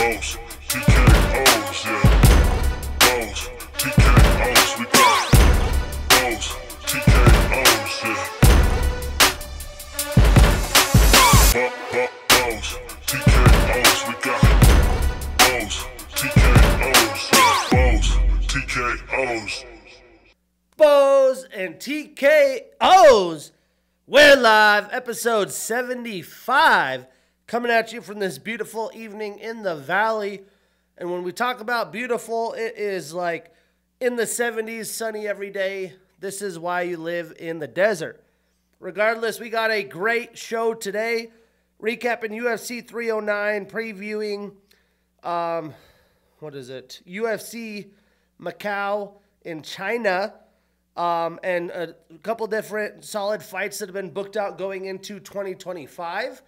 Bows, TKOs, yeah. Bows, TKOs, we got bows, TKOs, yeah. Bows, TKOs, we got bows, TKOs, yeah. Bows, TKOs. Bows and TKOs. We're live, episode 75, coming at you from this beautiful evening in the valley. And when we talk about beautiful, it is like in the 70s, sunny every day. This is why you live in the desert. Regardless, we got a great show today. Recapping UFC 309, previewing, UFC Macau in China. And a couple different solid fights that have been booked out going into 2025.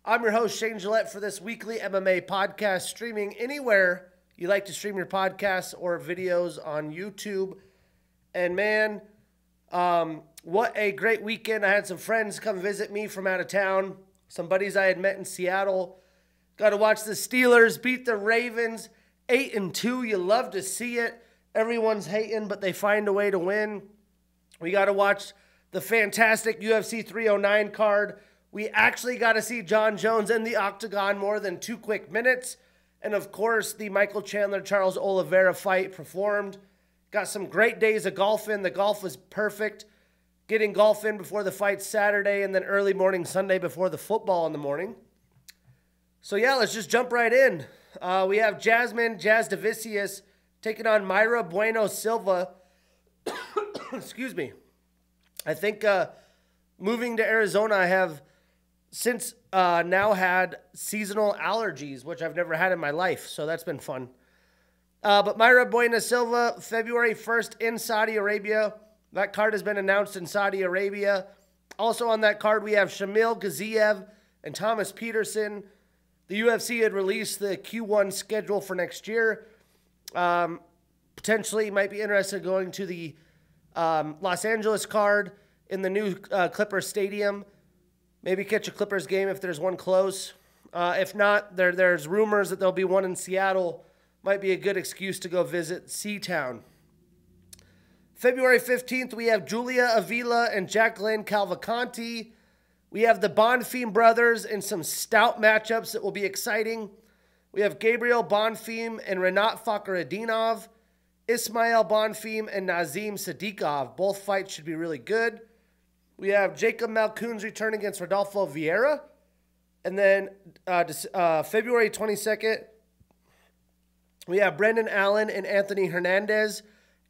I'm your host, Shane Gillette, for this weekly MMA podcast, streaming anywhere you like to stream your podcasts or videos on YouTube. And man, what a great weekend. I had some friends come visit me from out of town, some buddies I had met in Seattle. Got to watch the Steelers beat the Ravens 8-2. You love to see it. Everyone's hating, but they find a way to win. We got to watch the fantastic UFC 309 card. We actually got to see Jon Jones in the octagon more than 2 quick minutes. And of course, the Michael Chandler-Charles Oliveira fight performed. Got some great days of golf in. The golf was perfect. Getting golf in before the fight Saturday and then early morning Sunday before the football in the morning. So yeah, let's just jump right in. We have Jazz Davicius taking on Mayra Bueno Silva. Excuse me. I think moving to Arizona, I have since now had seasonal allergies, which I've never had in my life, so that's been fun. But Mayra Bueno Silva, February 1st in Saudi Arabia. That card has been announced in Saudi Arabia. Also on that card, we have Shamil Gaziev and Thomas Peterson. The UFC had released the Q1 schedule for next year. Potentially might be interested in going to the Los Angeles card in the new Clippers Stadium. Maybe catch a Clippers game if there's one close. If not, there's rumors that there'll be one in Seattle. Might be a good excuse to go visit C-Town. February 15th, we have Julia Avila and Jacqueline Calvacanti. We have the Bonfim brothers in some stout matchups that will be exciting. We have Gabriel Bonfim and Renat Fakhretdinov, Ismail Bonfim and Nazim Sadiqov. Both fights should be really good. We have Jacob Malkoun's return against Rodolfo Vieira. And then February 22nd, we have Brendan Allen and Anthony Hernandez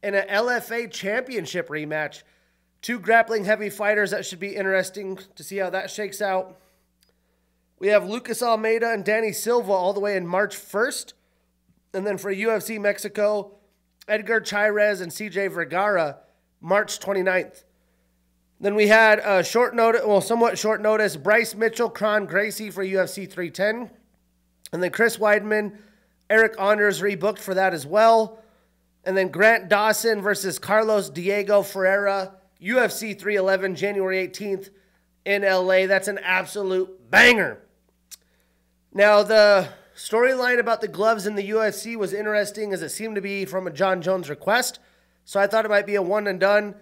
in an LFA championship rematch. 2 grappling heavy fighters. That should be interesting to see how that shakes out. We have Lucas Almeida and Danny Silva all the way in March 1st. And then for UFC Mexico, Edgar Chairez and CJ Vergara, March 29th. Then we had a somewhat short notice, Bryce Mitchell, Kron Gracie for UFC 310. And then Chris Weidman, Eric Anders rebooked for that as well. And then Grant Dawson versus Carlos Diego Ferreira, UFC 311, January 18th in LA. That's an absolute banger. Now, the storyline about the gloves in the UFC was interesting as it seemed to be from a Jon Jones request. So I thought it might be a one and done.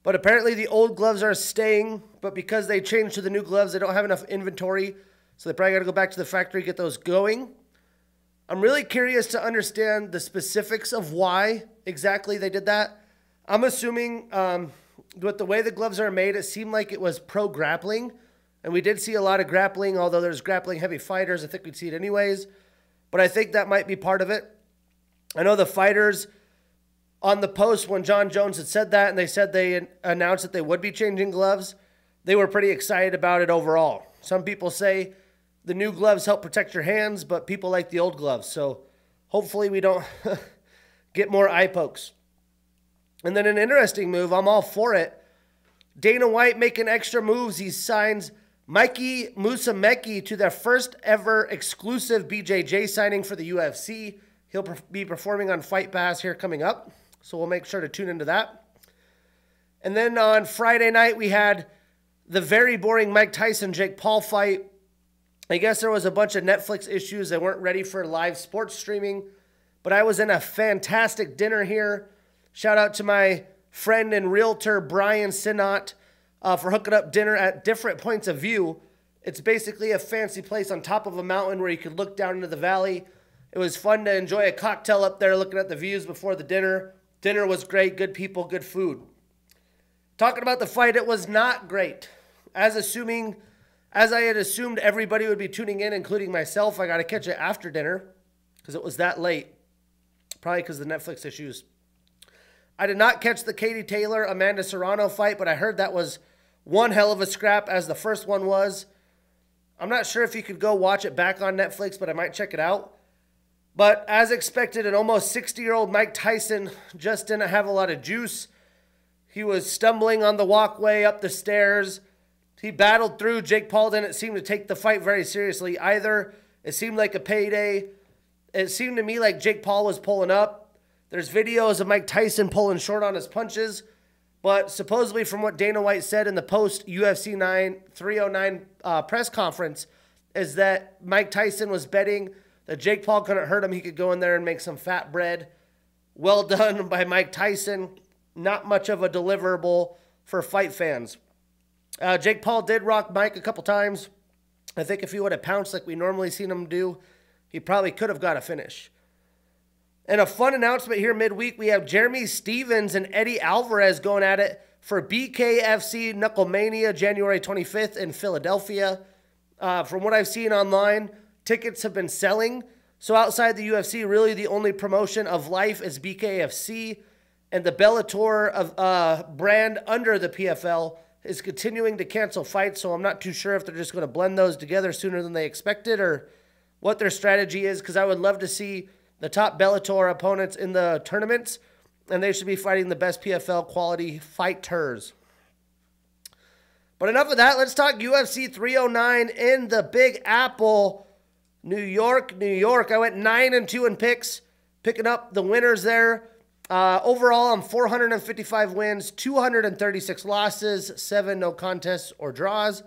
But apparently the old gloves are staying. But because they changed to the new gloves, they don't have enough inventory. So they probably got to go back to the factory, get those going. I'm really curious to understand the specifics of why exactly they did that. I'm assuming with the way the gloves are made, it seemed like it was pro grappling. And we did see a lot of grappling, although there's grappling heavy fighters. I think we'd see it anyways. But I think that might be part of it. I know the fighters on the post when Jon Jones had said that and they said they announced that they would be changing gloves, they were pretty excited about it overall. Some people say the new gloves help protect your hands, but people like the old gloves. So hopefully we don't get more eye pokes. And then an interesting move, I'm all for it. Dana White making extra moves. He signs Mikey Musumeci to their first ever exclusive BJJ signing for the UFC. He'll be performing on Fight Pass here coming up. So we'll make sure to tune into that. And then on Friday night, we had the very boring Mike Tyson-Jake Paul fight. I guess there was a bunch of Netflix issues. They weren't ready for live sports streaming. But I was in a fantastic dinner here. Shout out to my friend and realtor, Brian Sinnott, for hooking up dinner at different points of view. It's basically a fancy place on top of a mountain where you could look down into the valley. It was fun to enjoy a cocktail up there looking at the views before the dinner. Dinner was great, good people, good food. Talking about the fight, it was not great. As I had assumed everybody would be tuning in, including myself, I got to catch it after dinner because it was that late. Probably because of the Netflix issues. I did not catch the Katie Taylor-Amanda Serrano fight, but I heard that was one hell of a scrap, as the first one was. I'm not sure if you could go watch it back on Netflix, but I might check it out. But as expected, an almost 60-year-old Mike Tyson just didn't have a lot of juice. He was stumbling on the walkway up the stairs. He battled through. Jake Paul didn't seem to take the fight very seriously either. It seemed like a payday. It seemed to me like Jake Paul was pulling up. There's videos of Mike Tyson pulling short on his punches. But supposedly from what Dana White said in the post-UFC 309 press conference is that Mike Tyson was betting that Jake Paul couldn't hurt him. He could go in there and make some fat bread. Well done by Mike Tyson. Not much of a deliverable for fight fans. Jake Paul did rock Mike a couple times. I think if he would have pounced like we normally seen him do, he probably could have got a finish. And a fun announcement here midweek, we have Jeremy Stevens and Eddie Alvarez going at it for BKFC Knucklemania January 25th in Philadelphia. From what I've seen online, tickets have been selling. So outside the UFC, really the only promotion of life is BKFC. And the Bellator brand under the PFL is continuing to cancel fights. So I'm not too sure if they're just going to blend those together sooner than they expected or what their strategy is, because I would love to see the top Bellator opponents in the tournaments, and they should be fighting the best PFL quality fighters. But enough of that. Let's talk UFC 309 in the Big Apple, New York, New York. I went 9-2 in picks, picking up the winners there. Overall, I'm 455 wins, 236 losses, 7 no contests or draws.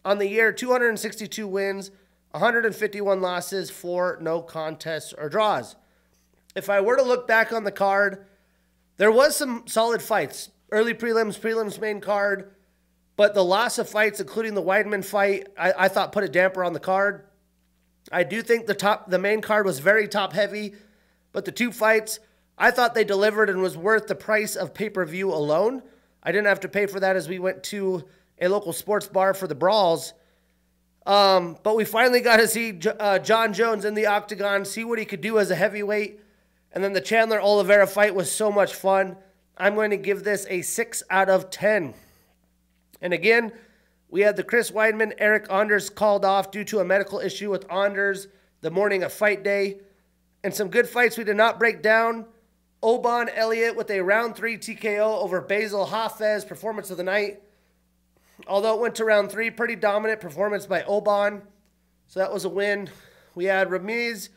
On the year, 262 wins, 151 losses, 4 no contests or draws. If I were to look back on the card, there was some solid fights. Early prelims, main card. But the loss of fights, including the Weidman fight, I thought put a damper on the card. I do think the main card was very top-heavy. But the two fights, I thought they delivered and was worth the price of pay-per-view alone. I didn't have to pay for that as we went to a local sports bar for the brawls. But we finally got to see Jon Jones in the octagon, see what he could do as a heavyweight. And then the Chandler Oliveira fight was so much fun. I'm going to give this a 6 out of 10. And again, we had the Chris Weidman, Eric Anders called off due to a medical issue with Anders the morning of fight day. And some good fights we did not break down. Oban Elliott with a round 3 TKO over Basil Hafez, performance of the night. Although it went to round 3, pretty dominant performance by Oban. So that was a win. We had Ramiz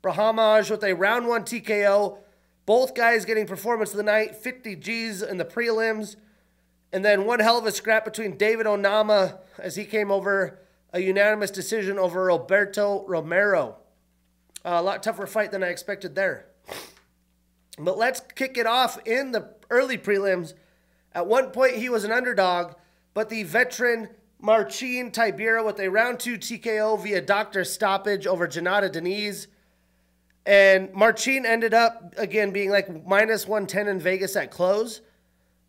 Brahimaj with a round 1 TKO. Both guys getting performance of the night, 50 Gs in the prelims. And then one hell of a scrap between David Onama as he came over a unanimous decision over Roberto Romero. A lot tougher fight than I expected there. But let's kick it off in the early prelims. At one point, he was an underdog, but the veteran Marcin Tybura with a round 2 TKO via doctor stoppage over Janata Deniz. And Marcin ended up, again, being like minus 110 in Vegas at close.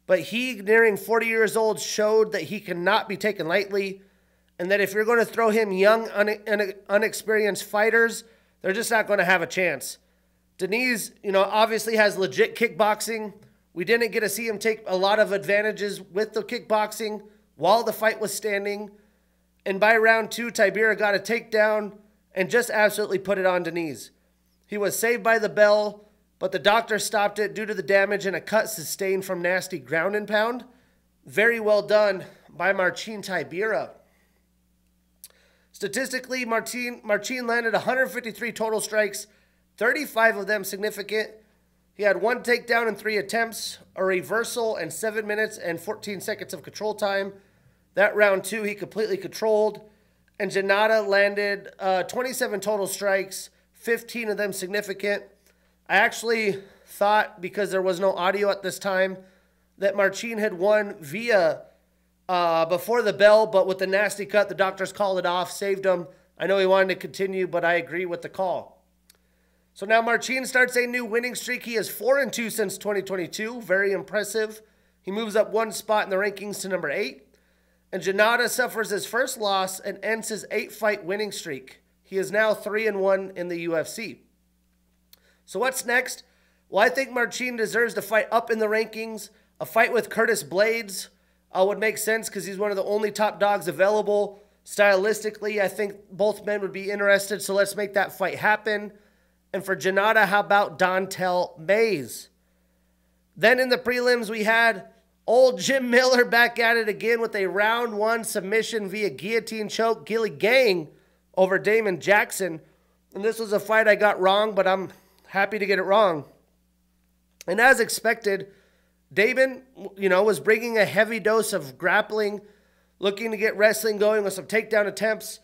But he, nearing 40 years old, showed that he cannot be taken lightly. And that if you're going to throw him young, unexperienced fighters, they're just not going to have a chance. Deniz, obviously has legit kickboxing. We didn't get to see him take a lot of advantages with the kickboxing while the fight was standing. And by round 2, Tybura got a takedown and just absolutely put it on Deniz. He was saved by the bell, but the doctor stopped it due to the damage and a cut sustained from nasty ground and pound. Very well done by Marcin Tybura. Statistically, Marcin landed 153 total strikes, 35 of them significant. He had 1 takedown in 3 attempts, a reversal, and 7 minutes and 14 seconds of control time. That round 2, he completely controlled. And Janata landed 27 total strikes, 15 of them significant. I actually thought, because there was no audio at this time, that Marcin had won via before the bell, but with the nasty cut, the doctors called it off, saved him. I know he wanted to continue, but I agree with the call. So now Marcin starts a new winning streak. He is 4-2 since 2022. Very impressive. He moves up one spot in the rankings to number 8. And Janata suffers his first loss and ends his 8-fight winning streak. He is now 3-1 in the UFC. So what's next? Well, I think Marcin deserves to fight up in the rankings. A fight with Curtis Blades would make sense because he's one of the only top dogs available. Stylistically, I think both men would be interested, so let's make that fight happen. And for Janata, how about Dontel Mays? Then in the prelims, we had old Jim Miller back at it again with a round 1 submission via guillotine choke, Gilly Gang over Damon Jackson. And this was a fight I got wrong, but I'm happy to get it wrong. And as expected, Damon, was bringing a heavy dose of grappling, looking to get wrestling going with some takedown attempts.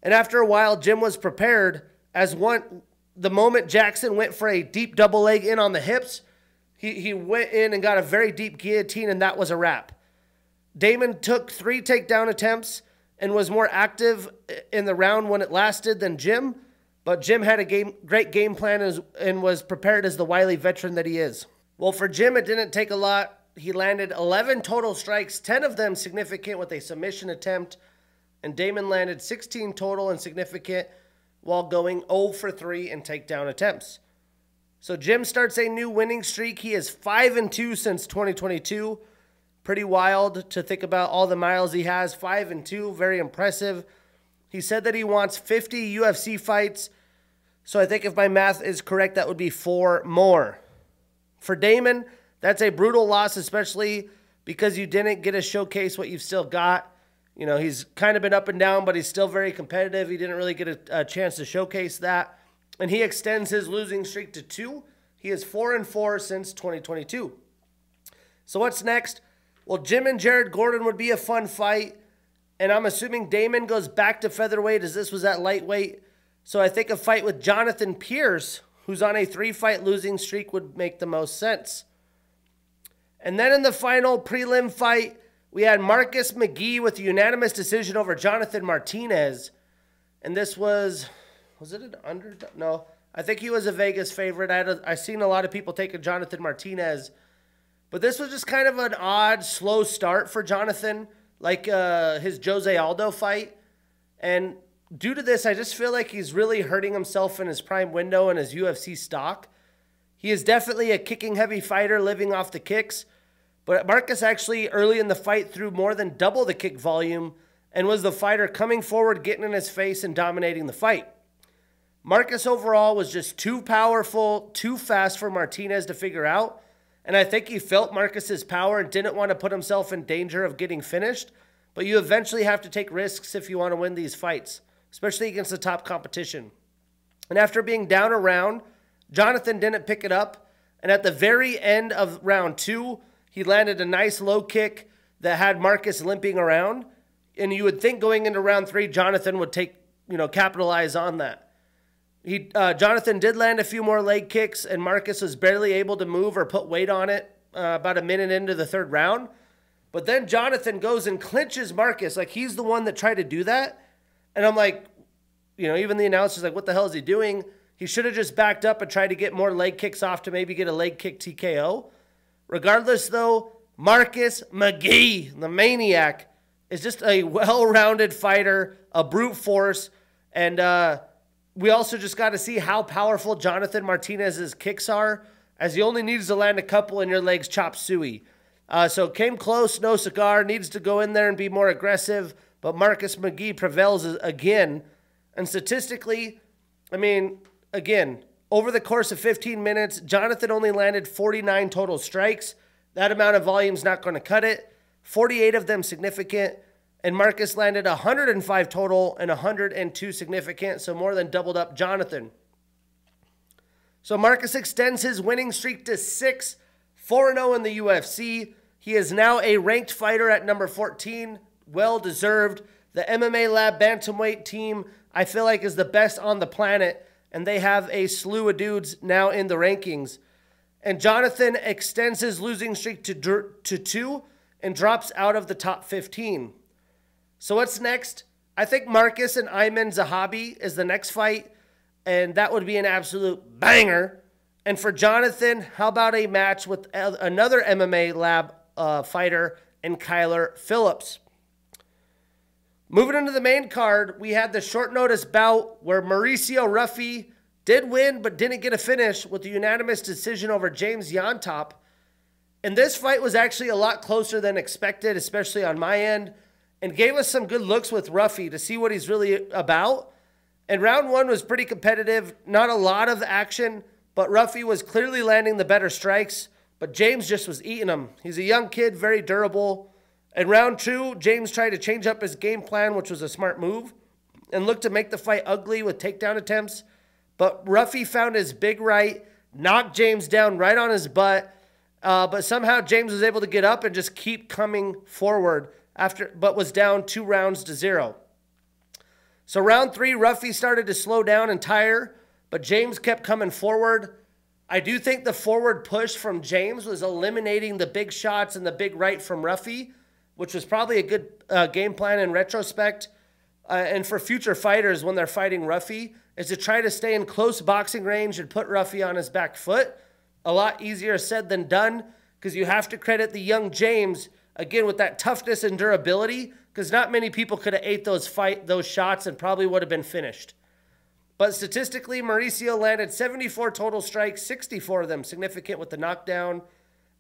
And after a while, Jim was prepared the moment Jackson went for a deep double leg in on the hips, he went in and got a very deep guillotine, and that was a wrap. Damon took 3 takedown attempts and was more active in the round when it lasted than Jim, but Jim had a great game plan and was prepared as the wily veteran that he is. Well, for Jim, it didn't take a lot. He landed 11 total strikes, 10 of them significant with a submission attempt, and Damon landed 16 total and significant while going 0 for 3 in takedown attempts. So Jim starts a new winning streak. He is 5-2 since 2022. Pretty wild to think about all the miles he has. 5-2, very impressive. He said that he wants 50 UFC fights. So I think if my math is correct, that would be 4 more. For Damon, that's a brutal loss, especially because you didn't get to showcase what you've still got. He's kind of been up and down, but he's still very competitive. He didn't really get a chance to showcase that. And he extends his losing streak to 2. He is 4-4 since 2022. So what's next? Well, Jim and Jared Gordon would be a fun fight. And I'm assuming Damon goes back to featherweight as this was at lightweight. So I think a fight with Jonathan Pierce, who's on a 3-fight losing streak, would make the most sense. And then in the final prelim fight, we had Marcus McGee with a unanimous decision over Jonathan Martinez. And this was it an under? No, I think he was a Vegas favorite. I seen a lot of people taking Jonathan Martinez. But this was just kind of an odd, slow start for Jonathan, like his Jose Aldo fight. And due to this, I just feel like he's really hurting himself in his prime window and his UFC stock. He is definitely a kicking heavy fighter living off the kicks. But Marcus actually early in the fight threw more than double the kick volume and was the fighter coming forward, getting in his face and dominating the fight. Marcus overall was just too powerful, too fast for Martinez to figure out. And I think he felt Marcus's power and didn't want to put himself in danger of getting finished. But you eventually have to take risks if you want to win these fights, especially against the top competition. And after being down a round, Jonathan didn't pick it up. And at the very end of round 2, he landed a nice low kick that had Marcus limping around. And you would think going into round 3, Jonathan would capitalize on that. Jonathan did land a few more leg kicks, and Marcus was barely able to move or put weight on it about a minute into the 3rd round. But then Jonathan goes and clinches Marcus. Like, he's the one that tried to do that. And I'm like, even the announcer's like, what the hell is he doing? He should have just backed up and tried to get more leg kicks off to maybe get a leg kick TKO. Regardless, though, Marcus McGee, the maniac, is just a well-rounded fighter, a brute force, and we also just got to see how powerful Jonathan Martinez's kicks are, as he only needs to land a couple and your legs chop suey. So came close, no cigar, needs to go in there and be more aggressive, but Marcus McGee prevails again. And statistically, again, over the course of 15 minutes, Jonathan only landed 49 total strikes. That amount of volume is not going to cut it. 48 of them significant. And Marcus landed 105 total and 102 significant, so more than doubled up Jonathan. So Marcus extends his winning streak to 6, 4-0 in the UFC. He is now a ranked fighter at number 14. Well-deserved. The MMA Lab Bantamweight team, I feel like, is the best on the planet, and they have a slew of dudes now in the rankings. And Jonathan extends his losing streak to 2 and drops out of the top 15. So what's next? I think Marcus and Ayman Zahabi is the next fight, and that would be an absolute banger. And for Jonathan, how about a match with another MMA Lab fighter in Kyler Phillips? Moving into the main card, we had the short notice bout where Mauricio Ruffy did win but didn't get a finish with a unanimous decision over James Yontop. And this fight was actually a lot closer than expected, especially on my end, and gave us some good looks with Ruffy to see what he's really about. And round 1 was pretty competitive, not a lot of action, but Ruffy was clearly landing the better strikes, but James just was eating him. He's a young kid, very durable. In round 2, James tried to change up his game plan, which was a smart move, and looked to make the fight ugly with takedown attempts. But Ruffy found his big right, knocked James down right on his butt, but somehow James was able to get up and just keep coming forward but was down 2 rounds to 0. So round 3, Ruffy started to slow down and tire, but James kept coming forward. I do think the forward push from James was eliminating the big shots and the big right from Ruffy, which was probably a good game plan in retrospect. And for future fighters, when they're fighting Ruffy, is to try to stay in close boxing range and put Ruffy on his back foot. A lot easier said than done, because you have to credit the young James, again, with that toughness and durability, because not many people could have ate those shots and probably would have been finished. But statistically, Mauricio landed 74 total strikes, 64 of them significant with the knockdown,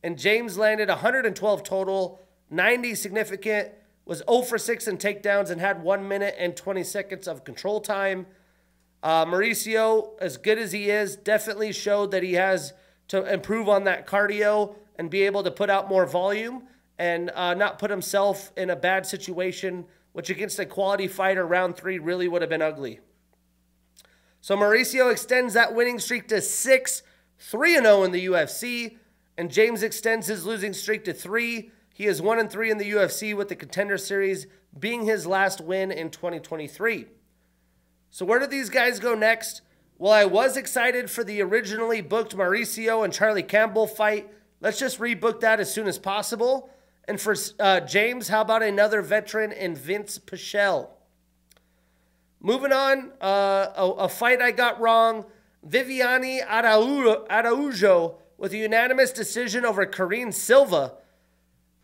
and James landed 112 total, 90 significant, was 0 for 6 in takedowns, and had 1 minute and 20 seconds of control time. Mauricio, as good as he is, definitely showed that he has to improve on that cardio and be able to put out more volume and not put himself in a bad situation, which against a quality fighter, round 3 really would have been ugly. So Mauricio extends that winning streak to 6, 3-0 in the UFC, and James extends his losing streak to 3. He is 1-3 in the UFC, with the Contender Series being his last win in 2023. So where do these guys go next? Well, I was excited for the originally booked Mauricio and Charlie Campbell fight. Let's just rebook that as soon as possible. And for James, how about another veteran in Vince Pichel? Moving on, a fight I got wrong. Viviane Araujo with a unanimous decision over Karine Silva.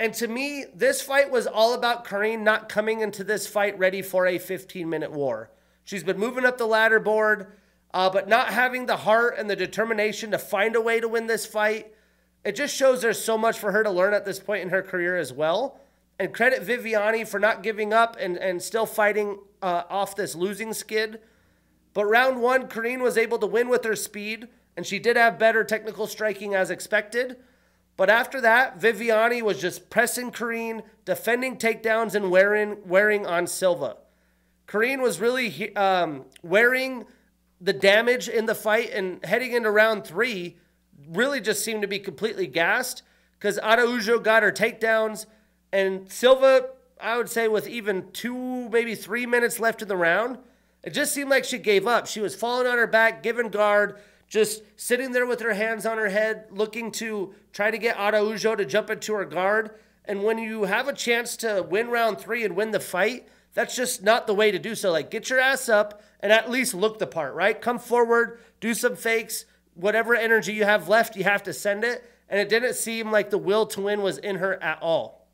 And to me, this fight was all about Karine not coming into this fight ready for a 15-minute war. She's been moving up the ladder board, but not having the heart and the determination to find a way to win this fight. It just shows there's so much for her to learn at this point in her career as well. And credit Viviane for not giving up and still fighting off this losing skid. But round 1, Karine was able to win with her speed, and she did have better technical striking as expected. But after that, Viviane was just pressing Karine, defending takedowns, and wearing on Silva. Karine was really wearing the damage in the fight, and heading into round 3, really just seemed to be completely gassed, because Araujo got her takedowns, and Silva, I would say with even 2, maybe 3 minutes left in the round, it just seemed like she gave up. She was falling on her back, giving guard, just sitting there with her hands on her head, looking to try to get Araujo to jump into her guard. And when you have a chance to win round 3 and win the fight, that's just not the way to do so. Like, get your ass up and at least look the part, right? Come forward, do some fakes. Whatever energy you have left, you have to send it. And it didn't seem like the will to win was in her at all.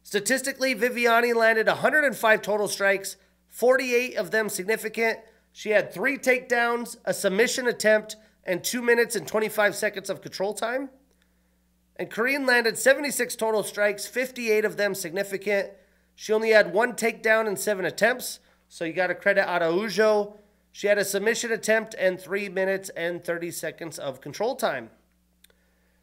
Statistically, Viviane landed 105 total strikes, 48 of them significant. She had 3 takedowns, a submission attempt, and 2 minutes and 25 seconds of control time. And Karine landed 76 total strikes, 58 of them significant. She only had 1 takedown and 7 attempts, so you got to credit Araujo. She had a submission attempt and 3 minutes and 30 seconds of control time.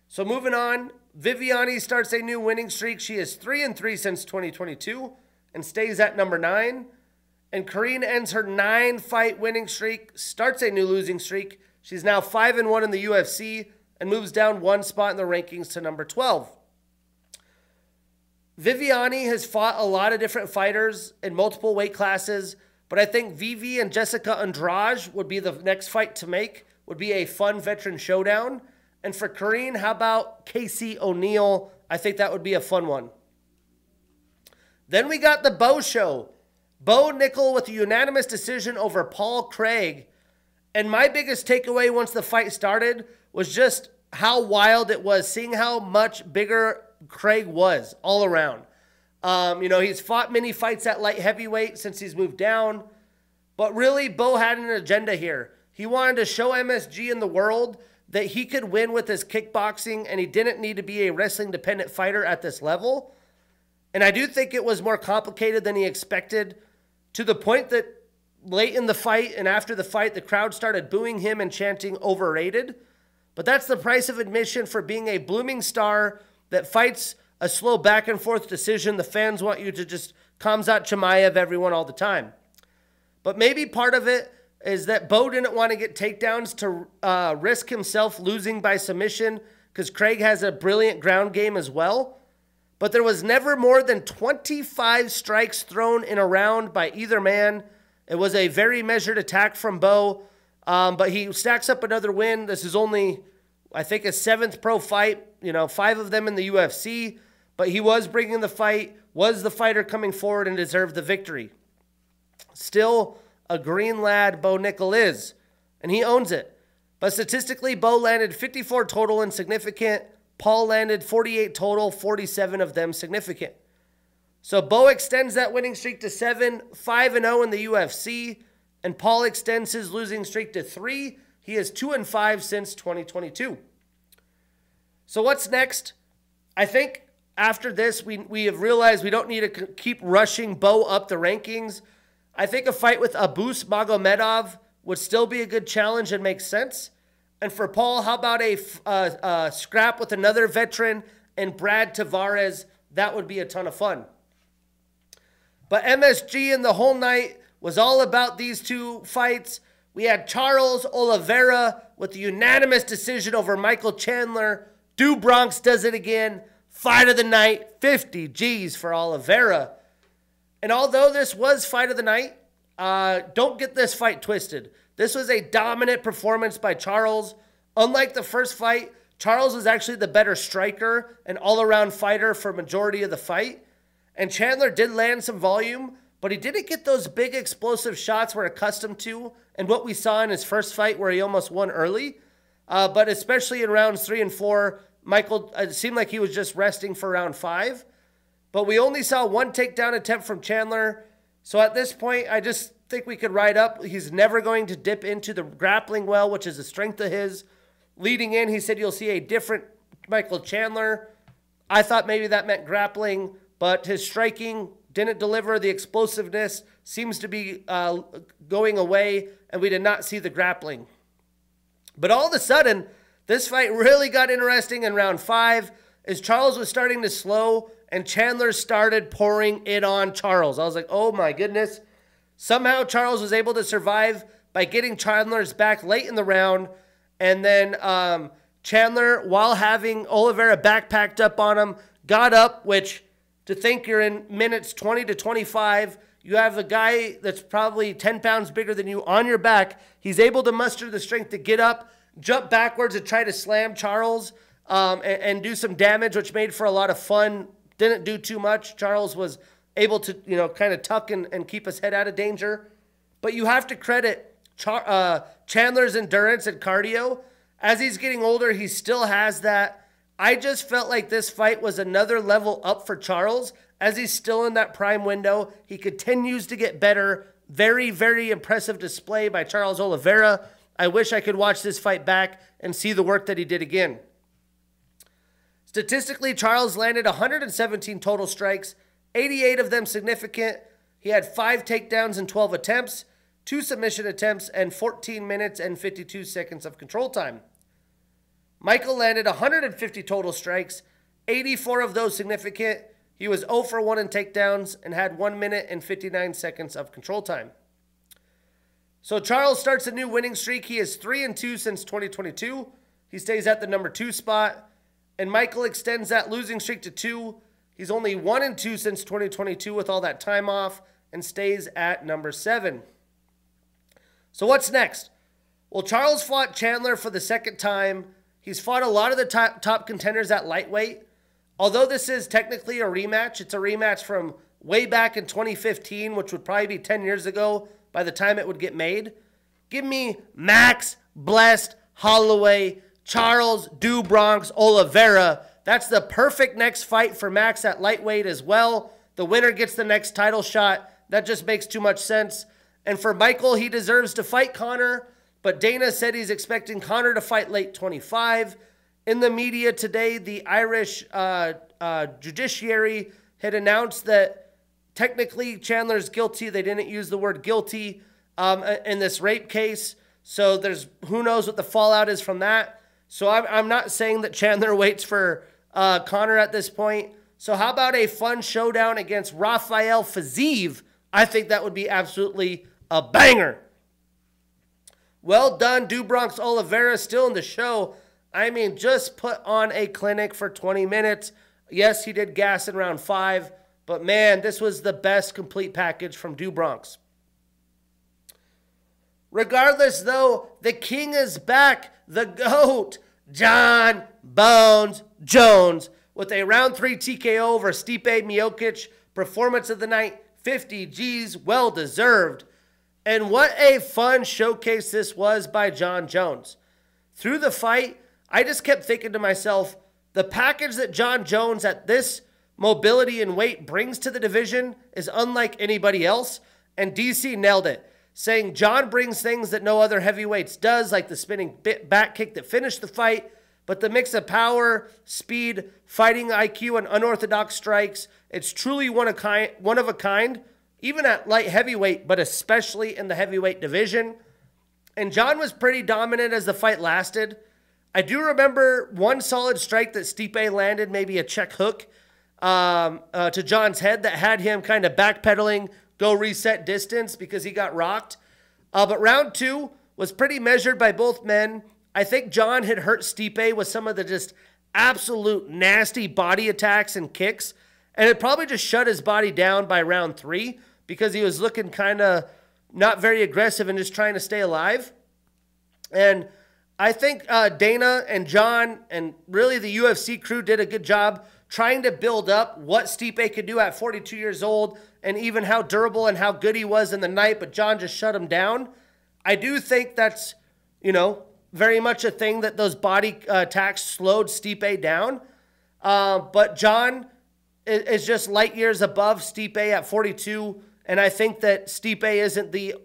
So moving on, Viviane starts a new winning streak. She is 3-3 since 2022 and stays at number 9. And Karine ends her 9-fight winning streak, starts a new losing streak. She's now 5-1 in the UFC and moves down 1 spot in the rankings to number 12. Viviani has fought a lot of different fighters in multiple weight classes, but I think Vivi and Jessica Andrade would be the next fight to make, would be a fun veteran showdown. And for Karine, how about Casey O'Neill? I think that would be a fun one. Then we got the Bo Show. Bo Nickel with a unanimous decision over Paul Craig. And my biggest takeaway once the fight started was just how wild it was, seeing how much bigger Craig was all around. He's fought many fights at light heavyweight since he's moved down. But really, Bo had an agenda here. He wanted to show MSG and the world that he could win with his kickboxing and he didn't need to be a wrestling-dependent fighter at this level. And I do think it was more complicated than he expected, to the point that late in the fight and after the fight, the crowd started booing him and chanting overrated. But that's the price of admission for being a blooming star that fights a slow back and forth decision. The fans want you to just Khamzat Chimaev everyone all the time. But maybe part of it is that Bo didn't want to get takedowns to risk himself losing by submission, because Craig has a brilliant ground game as well. But there was never more than 25 strikes thrown in a round by either man. It was a very measured attack from Bo, but he stacks up another win. This is only, I think, his 7th pro fight, 5 of them in the UFC. But he was bringing the fight, was the fighter coming forward, and deserved the victory. Still a green lad, Bo Nickel is, and he owns it. But statistically, Bo landed 54 total and significant. Paul landed 48 total, 47 of them significant. So Bo extends that winning streak to 7, 5-0 in the UFC, and Paul extends his losing streak to 3. He is 2-5 since 2022. So what's next? I think after this, we have realized we don't need to keep rushing Bo up the rankings. I think a fight with Abus Magomedov would still be a good challenge and make sense. And for Paul, how about a scrap with another veteran and Brad Tavares? That would be a ton of fun. But MSG in the whole night was all about these two fights. We had Charles Oliveira with a unanimous decision over Michael Chandler. Do Bronx does it again. Fight of the night, 50 G's for Oliveira. And although this was fight of the night, don't get this fight twisted. This was a dominant performance by Charles. Unlike the first fight, Charles was actually the better striker and all-around fighter for majority of the fight. And Chandler did land some volume, but he didn't get those big explosive shots we're accustomed to and what we saw in his first fight where he almost won early. But especially in rounds 3 and 4, Michael, it seemed like he was just resting for round 5. But we only saw one takedown attempt from Chandler. So at this point, I just think we could ride up. He's never going to dip into the grappling well, which is a strength of his. Leading in, he said you'll see a different Michael Chandler. I thought maybe that meant grappling, but his striking didn't deliver. The explosiveness seems to be going away, and we did not see the grappling. But all of a sudden, this fight really got interesting in round 5 as Charles was starting to slow and Chandler started pouring it on Charles. I was like, oh my goodness. Somehow Charles was able to survive by getting Chandler's back late in the round. And then Chandler, while having Oliveira backpacked up on him, got up, which to think you're in minutes 20 to 25, you have a guy that's probably 10 pounds bigger than you on your back. He's able to muster the strength to get up, jump backwards and try to slam Charles and do some damage, which made for a lot of fun. Didn't do too much. Charles was able to, kind of tuck and keep his head out of danger. But you have to credit Chandler's endurance and cardio. As he's getting older, he still has that. I just felt like this fight was another level up for Charles. As he's still in that prime window, he continues to get better. Very, very impressive display by Charles Oliveira. I wish I could watch this fight back and see the work that he did again. Statistically, Charles landed 117 total strikes, 88 of them significant. He had 5 takedowns in 12 attempts, 2 submission attempts, and 14 minutes and 52 seconds of control time. Michael landed 150 total strikes, 84 of those significant. He was 0 for 1 in takedowns and had 1 minute and 59 seconds of control time. So Charles starts a new winning streak. He is 3-2 since 2022. He stays at the number 2 spot. And Michael extends that losing streak to 2. He's only 1-2 since 2022 with all that time off and stays at number 7. So what's next? Well, Charles fought Chandler for the second time. He's fought a lot of the top contenders at lightweight. Although this is technically a rematch, it's a rematch from way back in 2015, which would probably be 10 years ago by the time it would get made. Give me Max, Blessed, Holloway, Charles, Do Bronx, Oliveira. That's the perfect next fight for Max at lightweight as well. The winner gets the next title shot. That just makes too much sense. And for Michael, he deserves to fight Conor, but Dana said he's expecting Conor to fight late 25. In the media today, the Irish judiciary had announced that technically Chandler's guilty. They didn't use the word guilty in this rape case. So there's who knows what the fallout is from that. So I'm not saying that Chandler waits for Conor at this point. So how about a fun showdown against Rafael Fiziev? I think that would be absolutely a banger. Well done, Do Bronx Oliveira, still in the show. I mean, just put on a clinic for 20 minutes. Yes, he did gas in round 5, but man, this was the best complete package from Do Bronx. Regardless, though, the king is back, the GOAT, Jon Bones Jones, with a round 3 TKO over Stipe Miocic. Performance of the night, 50 G's, well deserved. And what a fun showcase this was by Jon Jones. Through the fight, I just kept thinking to myself, the package that Jon Jones at this mobility and weight brings to the division is unlike anybody else, and DC nailed it, saying Jon brings things that no other heavyweights does, like the spinning back kick that finished the fight, but the mix of power, speed, fighting IQ, and unorthodox strikes, it's truly one of a kind, even at light heavyweight, but especially in the heavyweight division. And Jon was pretty dominant as the fight lasted. I do remember one solid strike that Stipe landed, maybe a check hook to Jon's head that had him kind of backpedaling, go reset distance because he got rocked. But round 2 was pretty measured by both men. I think Jon had hurt Stipe with some of the just absolute nasty body attacks and kicks, and it probably just shut his body down by round 3 because he was looking kind of not very aggressive and just trying to stay alive. And I think Dana and Jon and really the UFC crew did a good job trying to build up what Stipe could do at 42 years old and even how durable and how good he was in the night, but Jon just shut him down. I do think that's, very much a thing that those body attacks slowed Stipe down. But Jon is just light years above Stipe at 42, and I think that Stipe isn't the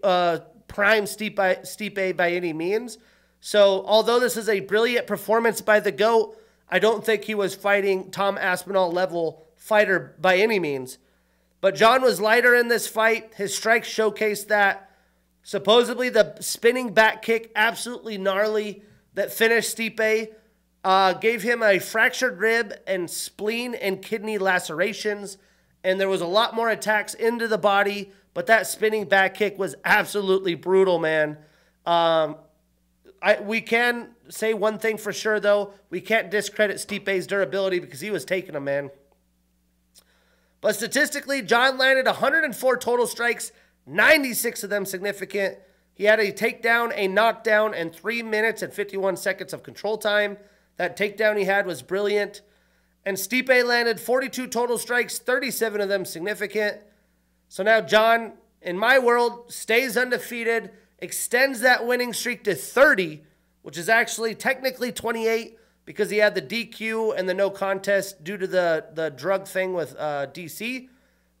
prime Stipe by any means. So although this is a brilliant performance by the GOAT, I don't think he was fighting Tom Aspinall level fighter by any means. But Jon was lighter in this fight. His strikes showcased that. Supposedly the spinning back kick, absolutely gnarly, that finished Stipe, gave him a fractured rib and spleen and kidney lacerations. And there was a lot more attacks into the body, but that spinning back kick was absolutely brutal, man. We can say one thing for sure, though. We can't discredit Stipe's durability because he was taking them, man. But statistically, Jon landed 104 total strikes, 96 of them significant. He had a takedown, a knockdown, and 3 minutes and 51 seconds of control time. That takedown he had was brilliant. And Stipe landed 42 total strikes, 37 of them significant. So now Jon, in my world, stays undefeated, extends that winning streak to 30, which is actually technically 28 because he had the DQ and the no contest due to the drug thing with DC.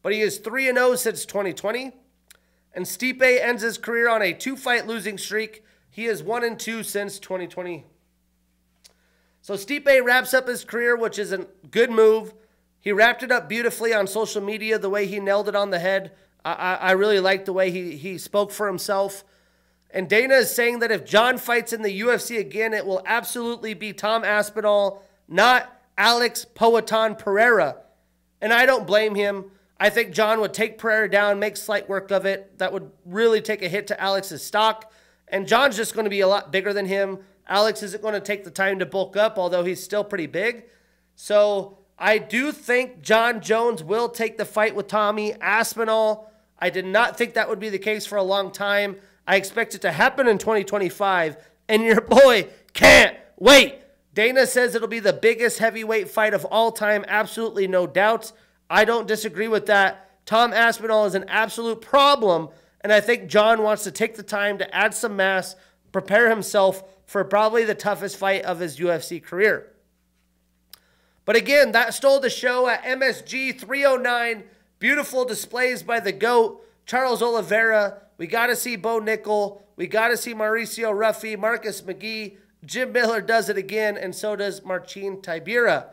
But he is 3-0 since 2020. And Stipe ends his career on a 2-fight losing streak. He is 1-2 since 2020. So Stipe wraps up his career, which is a good move. He wrapped it up beautifully on social media, the way he nailed it on the head. I really like the way he spoke for himself. And Dana is saying that if Jon fights in the UFC again, it will absolutely be Tom Aspinall, not Alex Poatan Pereira. And I don't blame him. I think Jon would take Pereira down, make slight work of it. That would really take a hit to Alex's stock. And Jon's just going to be a lot bigger than him. Alex isn't going to take the time to bulk up, although he's still pretty big. So I do think Jon Jones will take the fight with Tommy Aspinall. I did not think that would be the case for a long time. I expect it to happen in 2025, and your boy can't wait. Dana says it'll be the biggest heavyweight fight of all time. Absolutely no doubts. I don't disagree with that. Tom Aspinall is an absolute problem, and I think Jon wants to take the time to add some mass, prepare himself for probably the toughest fight of his UFC career. But again, that stole the show at MSG 309. Beautiful displays by the GOAT, Charles Oliveira. We got to see Bo Nickel. We got to see Mauricio Ruffy, Marcus McGee. Jim Miller does it again, and so does Marcin Tybura.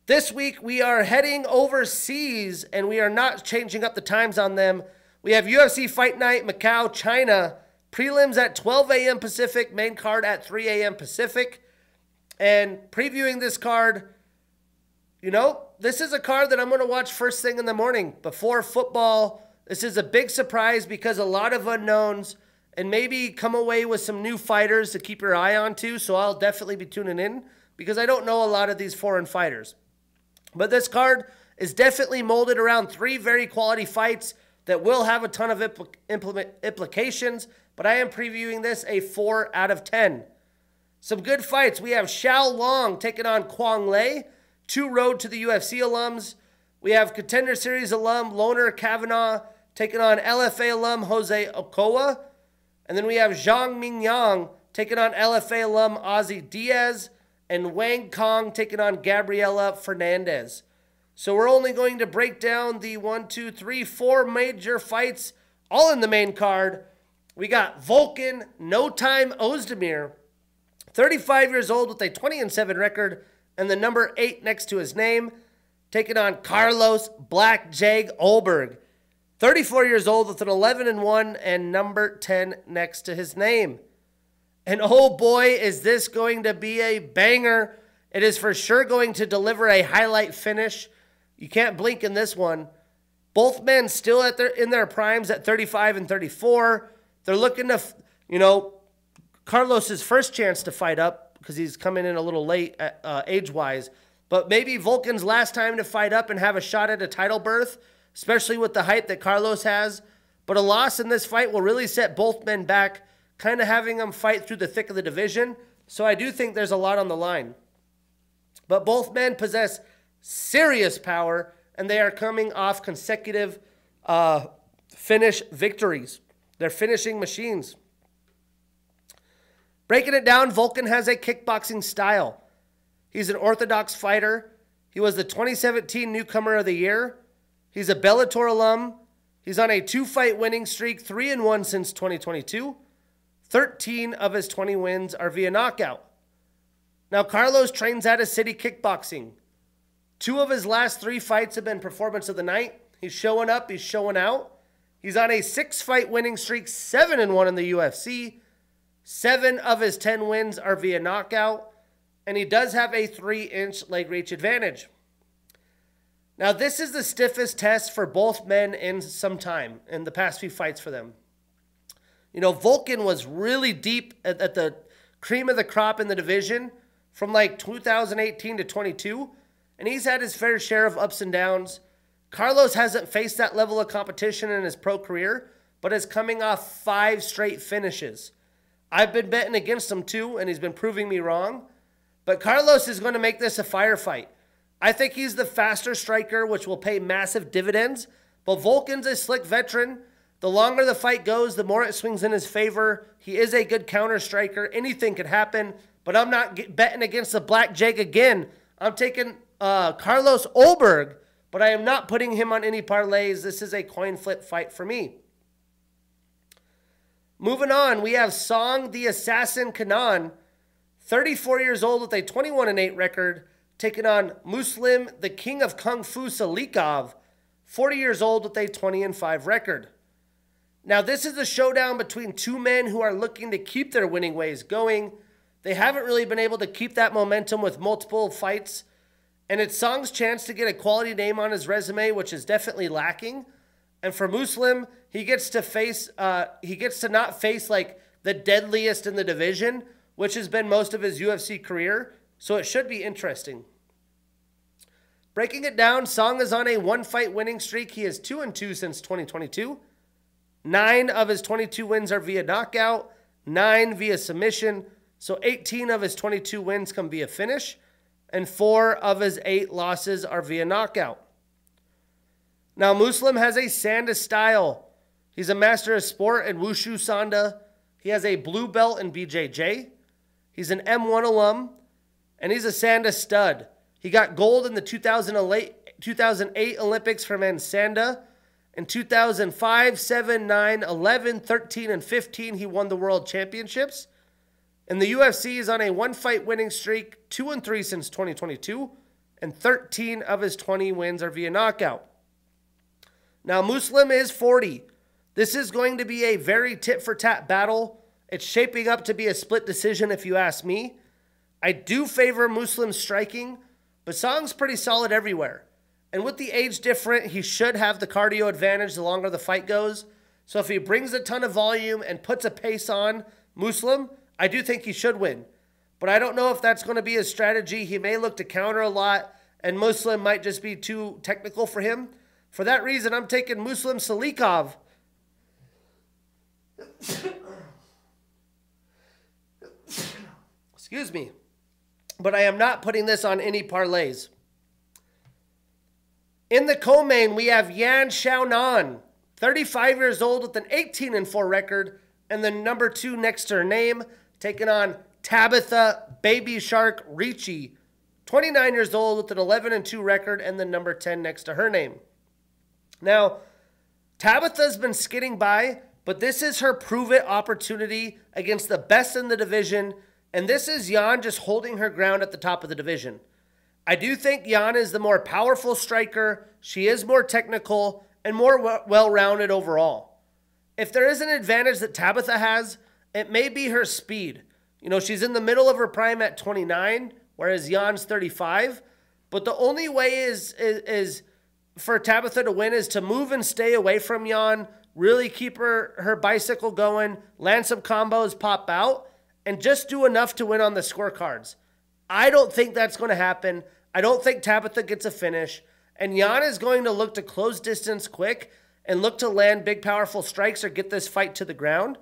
This week, we are heading overseas, and we are not changing up the times on them. We have UFC Fight Night, Macau, China. Prelims at 12 a.m. Pacific, main card at 3 a.m. Pacific. And previewing this card, you know, this is a card that I'm going to watch first thing in the morning before football. This is a big surprise because a lot of unknowns, and maybe come away with some new fighters to keep your eye on too. So I'll definitely be tuning in because I don't know a lot of these foreign fighters. But this card is definitely molded around 3 very quality fights that will have a ton of implications. But I am previewing this a 4 out of 10. Some good fights. We have Xiao Long taking on Kwang Lei, 2 Road to the UFC alums. We have Contender Series alum Loner Kavanaugh taking on LFA alum Jose Ochoa. And then we have Zhang Mingyang taking on LFA alum Ozzy Diaz. And Wang Kong taking on Gabriela Fernandez. So we're only going to break down the 4 major fights, all in the main card. We got Volkan No Time Ozdemir, 35 years old with a 20-7 record and the number 8 next to his name, taking on Carlos Black Jag Olberg, 34 years old with an 11-1 and number 10 next to his name. And oh boy, is this going to be a banger. It is for sure going to deliver a highlight finish. You can't blink in this one. Both men still in their primes at 35 and 34. They're looking to, you know, Carlos's first chance to fight up because he's coming in a little late age-wise. But maybe Volkan's last time to fight up and have a shot at a title berth, especially with the height that Carlos has. But a loss in this fight will really set both men back, kind of having them fight through the thick of the division. So I do think there's a lot on the line. But both men possess serious power, and they are coming off consecutive finish victories. They're finishing machines. Breaking it down, Volkan has a kickboxing style. He's an orthodox fighter. He was the 2017 Newcomer of the Year. He's a Bellator alum. He's on a 2-fight winning streak, 3-1 since 2022. 13 of his 20 wins are via knockout. Now, Carlos trains out of City Kickboxing. 2 of his last 3 fights have been performance of the night. He's showing up, he's showing out. He's on a 6-fight winning streak, 7-1 in the UFC. 7 of his 10 wins are via knockout. And he does have a 3-inch leg reach advantage. Now, this is the stiffest test for both men in some time, in the past few fights for them. You know, Volkan was really deep at the cream of the crop in the division from like 2018 to 22, and he's had his fair share of ups and downs. Carlos hasn't faced that level of competition in his pro career, but is coming off 5 straight finishes. I've been betting against him too, and he's been proving me wrong. But Carlos is going to make this a firefight. I think he's the faster striker, which will pay massive dividends. But Volkan's a slick veteran. The longer the fight goes, the more it swings in his favor. He is a good counter striker. Anything could happen. But I'm not betting against the Black Jag again. I'm taking Carlos Olberg, but I am not putting him on any parlays. This is a coin flip fight for me. Moving on, we have Song the Assassin Kanan, 34 years old with a 21-8 record, taking on Muslim the King of Kung Fu Salikov, 40 years old with a 20-5 record. Now, this is a showdown between 2 men who are looking to keep their winning ways going. They haven't really been able to keep that momentum with multiple fights, and it's Song's chance to get a quality name on his resume, which is definitely lacking. And for Muslim, he gets to not face like the deadliest in the division, which has been most of his UFC career. So it should be interesting. Breaking it down, Song is on a one-fight winning streak. He is 2-2 since 2022. 9 of his 22 wins are via knockout, 9 via submission. So 18 of his 22 wins come via finish, and 4 of his 8 losses are via knockout. Now, Muslim has a Sanda style. He's a master of sport in Wushu Sanda. He has a blue belt in BJJ. He's an M1 alum, and he's a Sanda stud. He got gold in the 2008 Olympics for men's Sanda. In 2005, 7, 9, 11, 13, and 15, he won the world championships. In the UFC, he's on a one-fight winning streak, 2-3 since 2022, and 13 of his 20 wins are via knockout. Now, Muslim is 40. This is going to be a very tit-for-tat battle. It's shaping up to be a split decision, if you ask me. I do favor Muslim striking, but Song's pretty solid everywhere. And with the age different, he should have the cardio advantage the longer the fight goes. So if he brings a ton of volume and puts a pace on Muslim, I do think he should win. But I don't know if that's going to be his strategy. He may look to counter a lot, and Muslim might just be too technical for him. For that reason, I'm taking Muslim Salikov. Excuse me. But I am not putting this on any parlays. In the co-main, we have Yan Xiaonan, 35 years old with an 18-4 record, and the number 2 next to her name, taking on Tabitha Baby Shark Ricci, 29 years old with an 11-2 record, and the number 10 next to her name. Now, Tabitha's been skidding by, but this is her prove-it opportunity against the best in the division, and this is Yan just holding her ground at the top of the division. I do think Yan is the more powerful striker. She is more technical and more well-rounded overall. If there is an advantage that Tabitha has, it may be her speed. You know, she's in the middle of her prime at 29, whereas Yan's 35. But the only way is for Tabitha to win is to move and stay away from Yan, really keep her bicycle going, land some combos, pop out, and just do enough to win on the scorecards. I don't think that's going to happen. I don't think Tabitha gets a finish. And Yan is going to look to close distance quick and look to land big, powerful strikes or get this fight to the ground.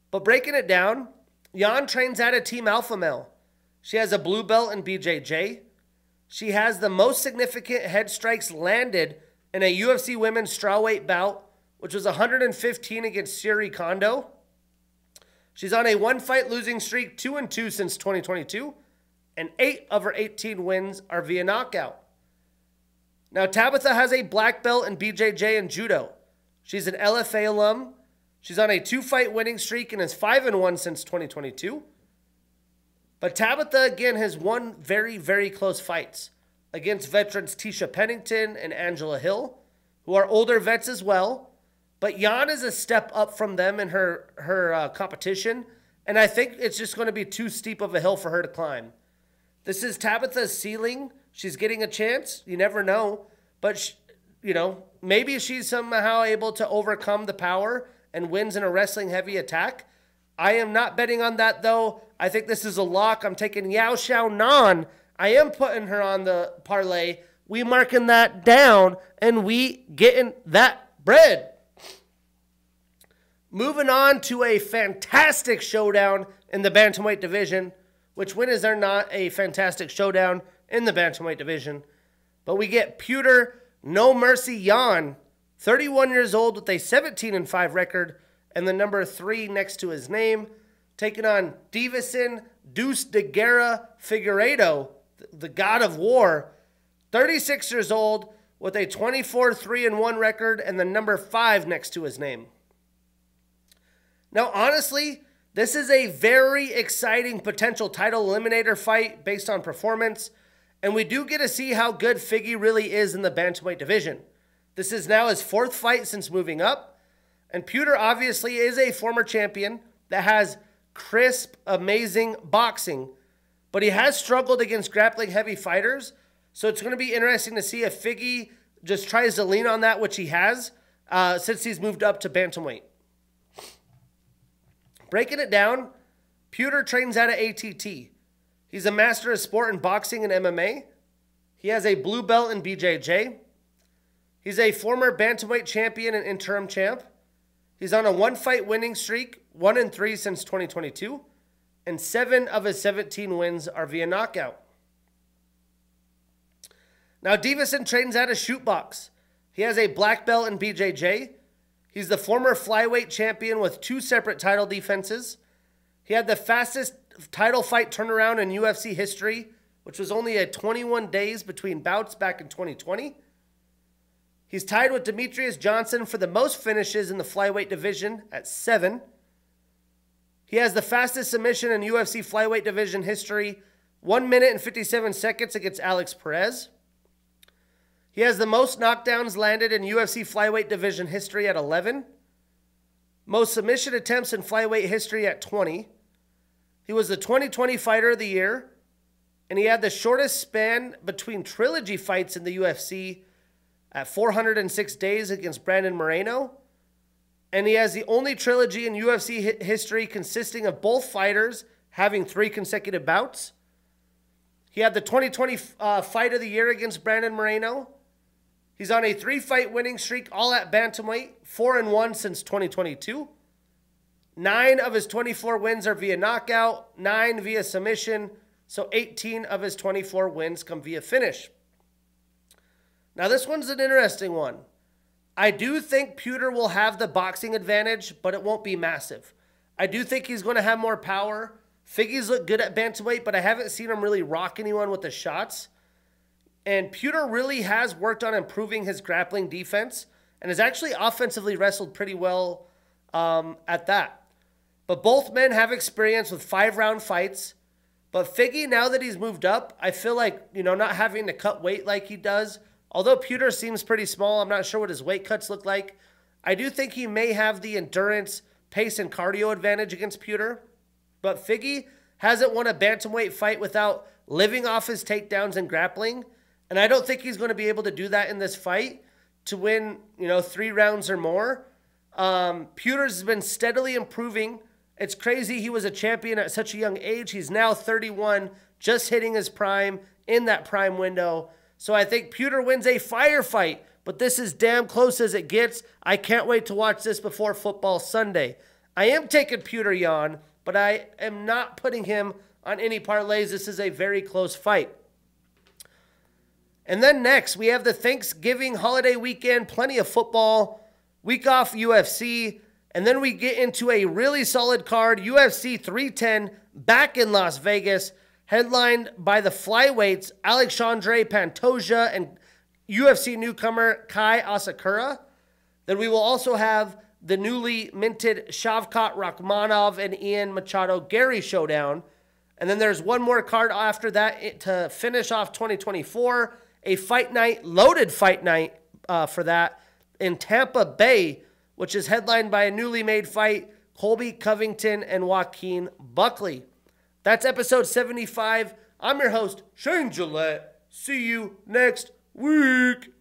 But breaking it down, Yan trains out of Team Alpha Male. She has a blue belt in BJJ. She has the most significant head strikes landed in a UFC women's strawweight bout, which was 115 against Siri Kondo. She's on a one-fight losing streak, 2-2 since 2022. And 8 of her 18 wins are via knockout. Now, Tabitha has a black belt in BJJ and Judo. She's an LFA alum. She's on a 2-fight winning streak and is 5-1 since 2022. But Tabitha, again, has won very, very close fights against veterans Tisha Pennington and Angela Hill, who are older vets as well. But Yan is a step up from them in her competition, and I think it's just going to be too steep of a hill for her to climb. This is Tabitha's ceiling. She's getting a chance. You never know. But, maybe she's somehow able to overcome the power and wins in a wrestling-heavy attack. I am not betting on that, though. I think this is a lock. I'm taking Yao Xiaonan. I am putting her on the parlay. We marking that down, and we getting that bread. Moving on to a fantastic showdown in the bantamweight division. Which when is there not a fantastic showdown in the bantamweight division? But we get Pewter No Mercy Yan, 31 years old with a 17-5 record, and the number 3 next to his name, taking on Davison Deuce de Guerra Figueiredo, the god of war, 36 years old with a 24-3-1 record, and the number 5 next to his name. Now, honestly, this is a very exciting potential title eliminator fight based on performance, and we do get to see how good Figgy really is in the bantamweight division. This is now his 4th fight since moving up, and Pewter obviously is a former champion that has crisp, amazing boxing, but he has struggled against grappling heavy fighters, so it's going to be interesting to see if Figgy just tries to lean on that, which he has, since he's moved up to bantamweight. Breaking it down, Pewter trains out of ATT. He's a master of sport in boxing and MMA. He has a blue belt in BJJ. He's a former bantamweight champion and interim champ. He's on a 1-fight winning streak, 1-3 since 2022, and 7 of his 17 wins are via knockout. Now, Davison trains at a shoot box. He has a black belt in BJJ. He's the former flyweight champion with 2 separate title defenses. He had the fastest title fight turnaround in UFC history, which was only at 21 days between bouts back in 2020. He's tied with Demetrius Johnson for the most finishes in the flyweight division at 7. He has the fastest submission in UFC flyweight division history, 1 minute and 57 seconds against Alex Perez. He has the most knockdowns landed in UFC flyweight division history at 11. Most submission attempts in flyweight history at 20. He was the 2020 Fighter of the Year, and he had the shortest span between trilogy fights in the UFC at 406 days against Brandon Moreno. And he has the only trilogy in UFC history consisting of both fighters having 3 consecutive bouts. He had the 2020 Fight of the Year against Brandon Moreno. He's on a 3-fight winning streak, all at bantamweight, 4-1 since 2022. 9 of his 24 wins are via knockout, 9 via submission, so 18 of his 24 wins come via finish. Now, this one's an interesting one. I do think Puder will have the boxing advantage, but it won't be massive. I do think he's going to have more power. Figgy's look good at bantamweight, but I haven't seen him really rock anyone with the shots. And Puder really has worked on improving his grappling defense and has actually offensively wrestled pretty well at that. But both men have experience with 5-round fights. But Figgy, now that he's moved up, I feel like, not having to cut weight like he does. Although Puder seems pretty small, I'm not sure what his weight cuts look like. I do think he may have the endurance, pace, and cardio advantage against Puder. But Figgy hasn't won a bantamweight fight without living off his takedowns and grappling. And I don't think he's going to be able to do that in this fight to win, 3 rounds or more. Puder's been steadily improving. It's crazy he was a champion at such a young age. He's now 31, just hitting his prime, in that prime window. So I think Puder wins a firefight, but this is damn close as it gets. I can't wait to watch this before football Sunday. I am taking Puder, Jan, but I am not putting him on any parlays. This is a very close fight. And then next, we have the Thanksgiving holiday weekend, plenty of football, week off UFC, and then we get into a really solid card, UFC 310, back in Las Vegas, headlined by the flyweights Alexandre Pantoja and UFC newcomer Kai Asakura. Then we will also have the newly minted Shavkat Rakhmonov and Ian Machado Gary showdown. And then there's one more card after that to finish off 2024, a fight night, loaded fight night for that in Tampa Bay, which is headlined by a newly made fight, Colby Covington and Joaquin Buckley. That's episode 75. I'm your host, Shane Gillette. See you next week.